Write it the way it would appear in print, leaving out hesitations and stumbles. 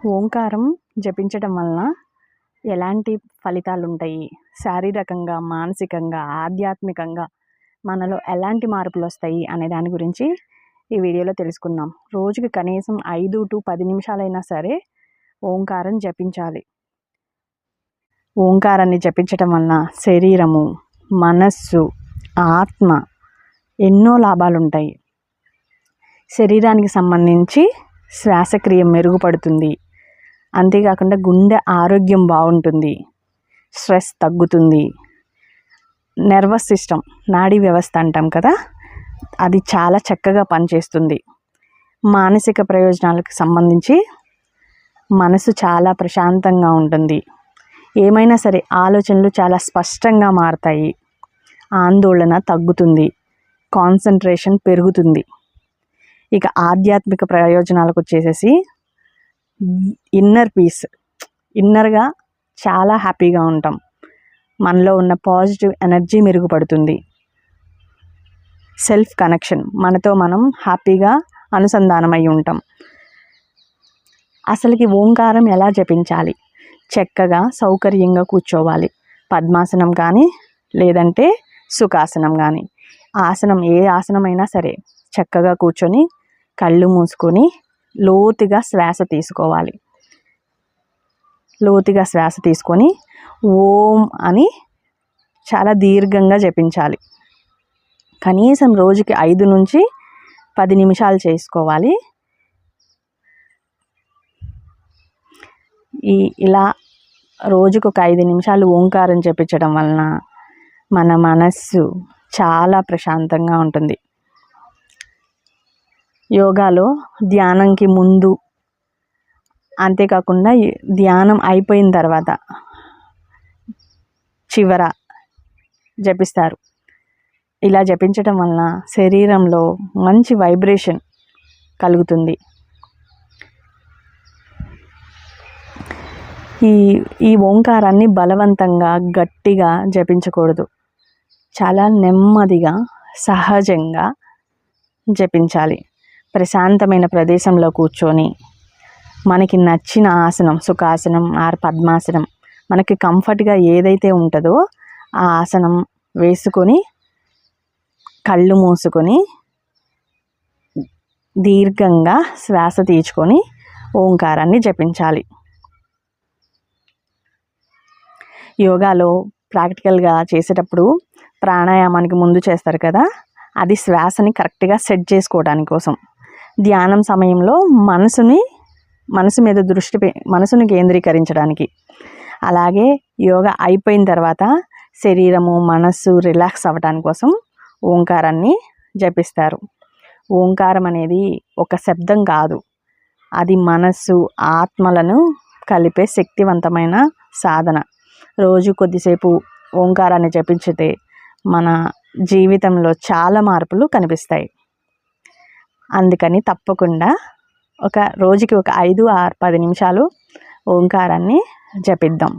ఓంకారం జపించడం వలన ఎలాంటి ఫలితాలు ఉంటాయి, శారీరకంగా, మానసికంగా, ఆధ్యాత్మికంగా మనలో ఎలాంటి మార్పులు వస్తాయి అనే దాని గురించి ఈ వీడియోలో తెలుసుకుందాం. రోజుకి కనీసం 5 to 10 నిమిషాలైనా సరే ఓంకారం జపించాలి. ఓంకారాన్ని జపించడం వలన శరీరము, మనస్సు, ఆత్మ ఎన్నో లాభాలు ఉంటాయి. శరీరానికి సంబంధించి శ్వాసక్రియ మెరుగుపడుతుంది. అంతేకాకుండా గుండె ఆరోగ్యం బాగుంటుంది, స్ట్రెస్ తగ్గుతుంది, నర్వస్ సిస్టమ్, నాడీ వ్యవస్థ అంటాం కదా, అది చాలా చక్కగా పనిచేస్తుంది. మానసిక ప్రయోజనాలకు సంబంధించి మనసు చాలా ప్రశాంతంగా ఉంటుంది. ఏమైనా సరే ఆలోచనలు చాలా స్పష్టంగా మారతాయి. ఆందోళన తగ్గుతుంది, కాన్సన్ట్రేషన్ పెరుగుతుంది. ఇక ఆధ్యాత్మిక ప్రయోజనాలకు వచ్చేసేసి ఇన్నర్ పీస్, ఇన్నర్గా చాలా హ్యాపీగా ఉంటాం. మనలో ఉన్న పాజిటివ్ ఎనర్జీ మెరుగుపడుతుంది. సెల్ఫ్ కనెక్షన్, మనతో మనం హ్యాపీగా అనుసంధానమై ఉంటాం. అసలుకి ఓంకారం ఎలా జపించాలి? చక్కగా సౌకర్యంగా కూర్చోవాలి. పద్మాసనం కానీ లేదంటే సుఖాసనం కానీ, ఆసనం ఏ ఆసనమైనా సరే చక్కగా కూర్చొని కళ్ళు మూసుకొని లోతుగా శ్వాస తీసుకోవాలి. లోతుగా శ్వాస తీసుకొని ఓం అని చాలా దీర్ఘంగా జపించాలి. కనీసం రోజుకి 5 నుంచి 10 నిమిషాలు చేసుకోవాలి. ఇలా రోజుకు ఒక 5 నిమిషాలు ఓంకారం జపించడం వలన మన మనస్సు చాలా ప్రశాంతంగా ఉంటుంది. యోగాలో ధ్యానంకి ముందు, అంతేకాకుండా ధ్యానం అయిపోయిన తర్వాత చివర జపిస్తారు. ఇలా జపించడం వలన శరీరంలో మంచి వైబ్రేషన్ కలుగుతుంది. ఈ ఓంకారాన్ని బలవంతంగా గట్టిగా జపించకూడదు. చాలా నెమ్మదిగా సహజంగా జపించాలి. ప్రశాంతమైన ప్రదేశంలో కూర్చొని మనకి నచ్చిన ఆసనం, సుఖాసనం ఆర్ పద్మాసనం, మనకి కంఫర్ట్గా ఏదైతే ఉంటుందో ఆ ఆసనం వేసుకొని కళ్ళు మూసుకొని దీర్ఘంగా శ్వాస తీర్చుకొని ఓంకారాన్ని జపించాలి. యోగాలో ప్రాక్టికల్గా చేసేటప్పుడు ప్రాణాయామానికి ముందు చేస్తారు కదా, అది శ్వాసని కరెక్ట్గా సెట్ చేసుకోవడానికి కోసం. ధ్యానం సమయంలో మనసు మీద మనసుని కేంద్రీకరించడానికి. అలాగే యోగా అయిపోయిన తర్వాత శరీరము, మనస్సు రిలాక్స్ అవ్వడానికి కోసం ఓంకారాన్ని జపిస్తారు. ఓంకారం అనేది ఒక శబ్దం కాదు, అది మనస్సు, ఆత్మలను కలిపే శక్తివంతమైన సాధన. రోజు కొద్దిసేపు ఓంకారాన్ని జపించితే మన జీవితంలో చాలా కనిపిస్తాయి. అందుకని తప్పకుండా రోజుకి ఒక 5 or 10 నిమిషాలు ఓంకారాన్ని జపిద్దాం.